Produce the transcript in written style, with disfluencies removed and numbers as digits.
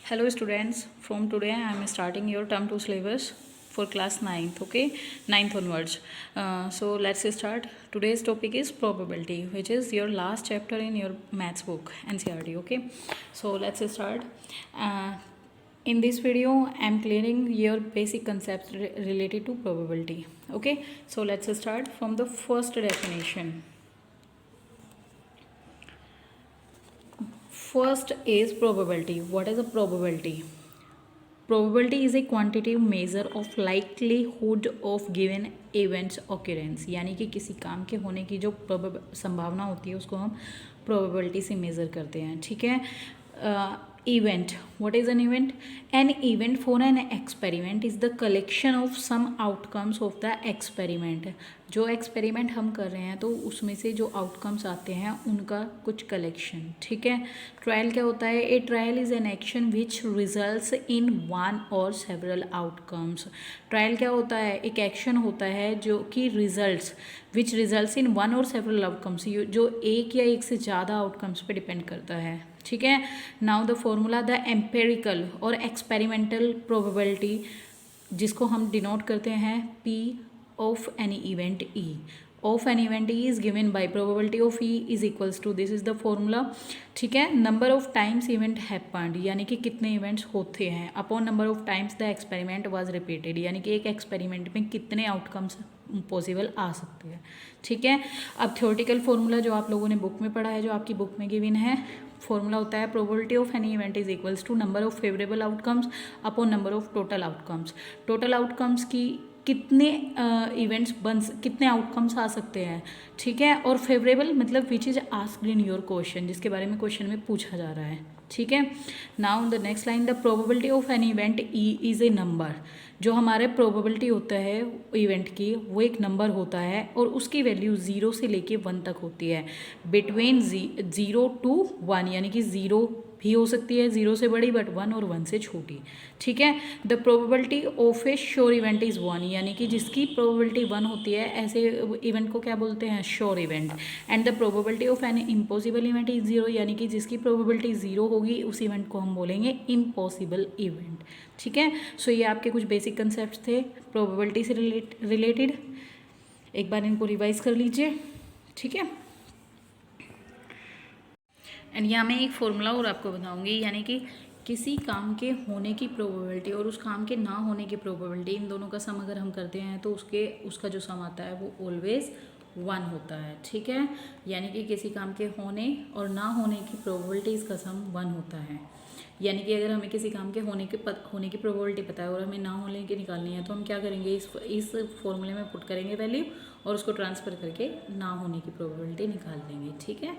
Hello students, from today I am starting your term 2 syllabus for class 9th, okay, 9th onwards. So let's start. Today's topic is probability, which is your last chapter in your maths book, NCERT, okay. So let's start. In this video, I am clearing your basic concepts related to probability, okay. So let's start from the first definition. First is probability. What is a probability? Probability is a quantitative measure of likelihood of given events occurrence, यानी कि किसी काम के होने की जो संभावना होती है उसको हम probability से मेज़र करते हैं, ठीक है. Event. What is an event? An event for an experiment is the collection of some outcomes of the experiment. जो एक्सपेरिमेंट हम कर रहे हैं तो उसमें से जो आउटकम्स आते हैं उनका कुछ कलेक्शन, ठीक है. ट्रायल क्या होता है? ए trial is an action which results in one और सेवरल आउटकम्स. ट्रायल क्या होता है? एक एक्शन होता है जो कि results which results in one और सेवरल आउटकम्स, जो एक या एक से ज़्यादा आउटकम्स पे डिपेंड करता है, ठीक है. Now the formula, the empirical और एक्सपेरिमेंटल प्रोबेबिलिटी, जिसको हम डिनोट करते हैं P of any event E. Of an event E is given by probability of E is equals to, this is the formula, ठीक है. Number of times event happened, यानी कि कितने इवेंट्स होते हैं, upon number of times the experiment was repeated, यानी कि एक एक्सपेरिमेंट में कितने आउटकम्स पॉसिबल आ सकते हैं, ठीक है. अब थ्योरेटिकल फॉर्मूला जो आप लोगों ने बुक में पढ़ा है, जो आपकी बुक में गिवन है, फॉर्मूला होता है probability of any event is equals to number of favourable outcomes upon number of total outcomes. Total outcomes की कितने इवेंट्स कितने आउटकम्स आ सकते हैं, ठीक है. और फेवरेबल मतलब which is asked in your question, जिसके बारे में क्वेश्चन में पूछा जा रहा है, ठीक है. Now the next line, the probability of an event E is a number. जो हमारे प्रोबेबिलिटी होता है इवेंट की वो एक नंबर होता है और उसकी वैल्यू 0 से लेके 1 तक होती है. बिटवीन 0 to 1, यानी कि 0 भी हो सकती है 0 से बड़ी, बट 1 और 1 से छोटी, ठीक है. The probability of A sure event is 1, यानी कि जिसकी प्रोबेबिलिटी 1 होती है, ऐसे इवेंट को क्या बोलते हैं? Sure event. And the probability of an impossible event is 0, यानी कि जिसकी प्रोबेबिलिटी 0 होगी उस इवेंट को हम बोलेंगे इम्पॉसिबल इवेंट, ठीक है. सो ये आपके कुछ बेसिक कंसेप्ट थे प्रोबेबिलिटी से रिलेटेड. एक बार इनको रिवाइज कर लीजिए, ठीक है. एंड यहाँ मैं एक फॉर्मूला और आपको बताऊंगी, यानी कि किसी काम के होने की प्रोबेबिलिटी और उस काम के ना होने की प्रोबेबिलिटी, इन दोनों का सम अगर हम करते हैं तो उसका जो सम आता है वो ऑलवेज 1 होता है, ठीक है. यानी कि किसी काम के होने और ना होने की प्रोबेबिलिटीज़ का सम 1 होता है. यानी कि अगर हमें किसी काम के होने की प्रोबेबिलिटी पता है और हमें ना होने की निकालनी है, तो हम क्या करेंगे? इस फॉर्मूले में पुट करेंगे वैल्यू और उसको ट्रांसफ़र करके ना होने की प्रोबेबिलिटी निकाल देंगे, ठीक है.